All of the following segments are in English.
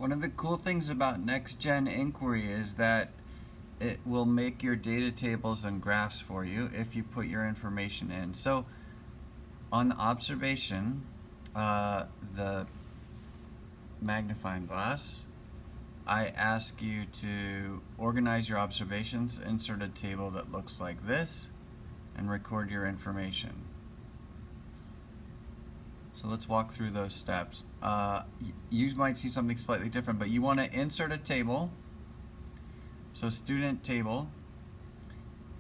One of the cool things about next-gen inquiry is that it will make your data tables and graphs for you if you put your information in. So on the observation, the magnifying glass, I ask you to organize your observations, insert a table that looks like this, and record your information. So let's walk through those steps. You might see something slightly different, but you want to insert a table. So student table,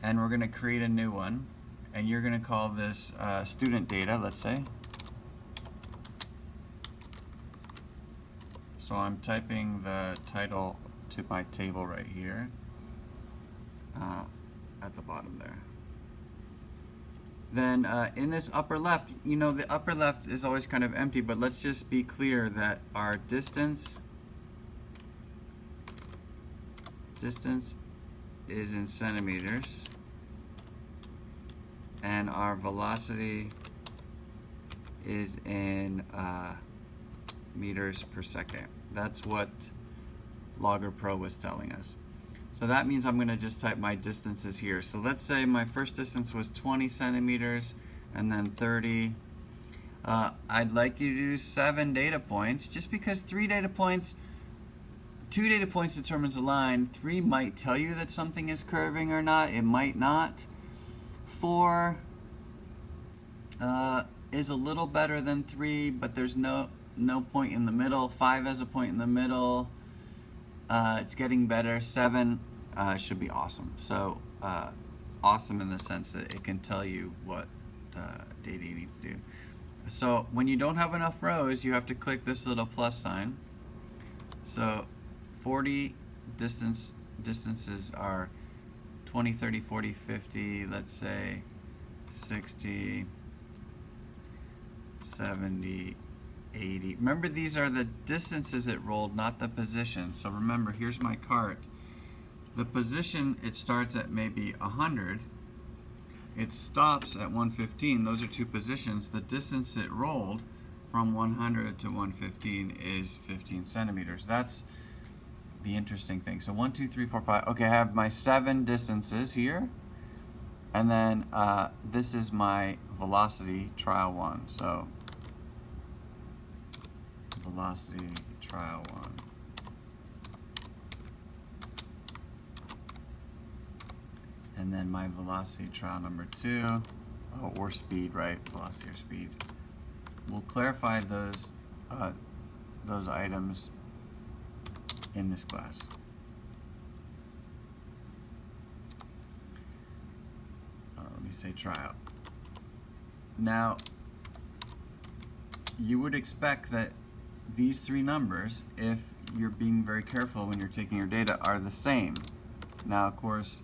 and we're going to create a new one, and you're going to call this student data, let's say. So I'm typing the title to my table right here at the bottom there. Then in this upper left, you know the upper left is always kind of empty, but let's just be clear that our distance is in centimeters, and our velocity is in meters per second. That's what Logger Pro was telling us. So that means I'm going to just type my distances here. So let's say my first distance was 20 centimeters and then 30. I'd like you to do 7 data points, just because 2 data points determines a line. 3 might tell you that something is curving or not. It might not. 4 is a little better than 3, but there's no point in the middle. 5 has a point in the middle. It's getting better. 7 should be awesome. So awesome in the sense that it can tell you what data you need to do. So when you don't have enough rows, you have to click this little plus sign. So 40 distances are 20, 30, 40, 50, let's say 60, 70, 80. Remember, these are the distances it rolled, not the position. So remember, here's my cart. The position, it starts at maybe 100. It stops at 115. Those are 2 positions. The distance it rolled from 100 to 115 is 15 centimeters. That's the interesting thing. So 1, 2, 3, 4, 5. Okay, I have my 7 distances here. And then this is my velocity trial 1. So velocity trial 1. And then my velocity trial number 2, or speed, right? Velocity or speed. We'll clarify those items in this class. Let me say trial. Now, you would expect that these 3 numbers, if you're being very careful when you're taking your data, are the same. Now, of course,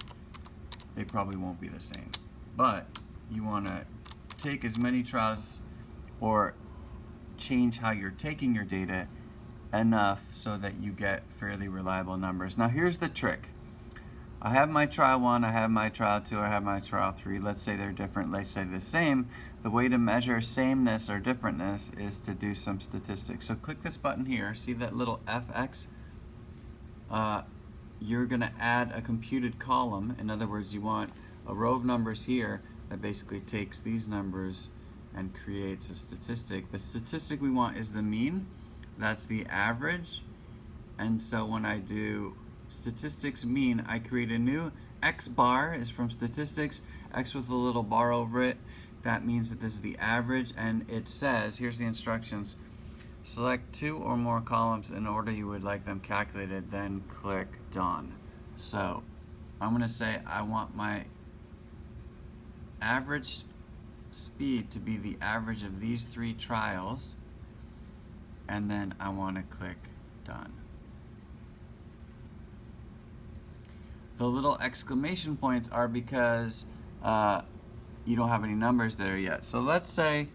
they probably won't be the same, but you want to take as many trials or change how you're taking your data enough so that you get fairly reliable numbers. Now, here's the trick. I have my trial 1, I have my trial 2, I have my trial 3. Let's say they're different, let's say the same. The way to measure sameness or differentness is to do some statistics. So click this button here, see that little FX? You're going to add a computed column. In other words, you want a row of numbers here that basically takes these numbers and creates a statistic. The statistic we want is the mean. That's the average. And so when I do statistics mean, I create a new X bar is from statistics, X with a little bar over it. That means that this is the average, and it says, here's the instructions, select 2 or more columns in order you would like them calculated, then click done. So I'm going to say I want my average speed to be the average of these 3 trials, and then I want to click done. The little exclamation points are because you don't have any numbers there yet. So let's say,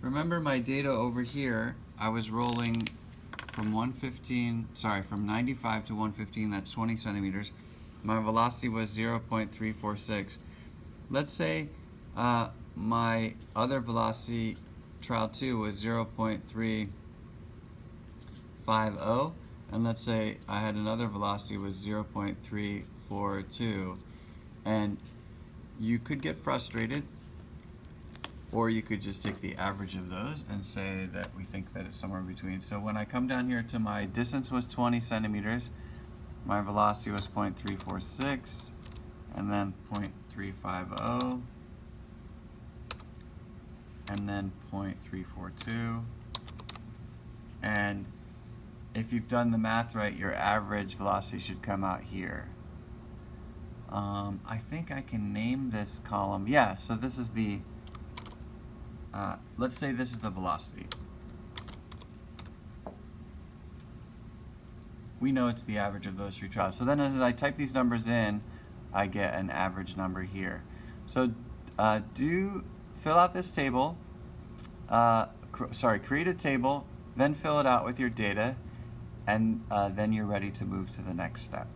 remember my data over here, I was rolling from 95 to 115, that's 20 centimeters. My velocity was 0.346. Let's say my other velocity, trial 2, was 0.350, and let's say I had another velocity was 0.342, and you could get frustrated, or you could just take the average of those and say that we think that it's somewhere in between. So when I come down here to my distance was 20 centimeters, my velocity was 0.346, and then 0.350, and then 0.342. And if you've done the math right, your average velocity should come out here. I think I can name this column. Yeah, so this is the, let's say this is the velocity. We know it's the average of those three trials. So then as I type these numbers in, I get an average number here. So fill out this table, create a table, then fill it out with your data, and then you're ready to move to the next step.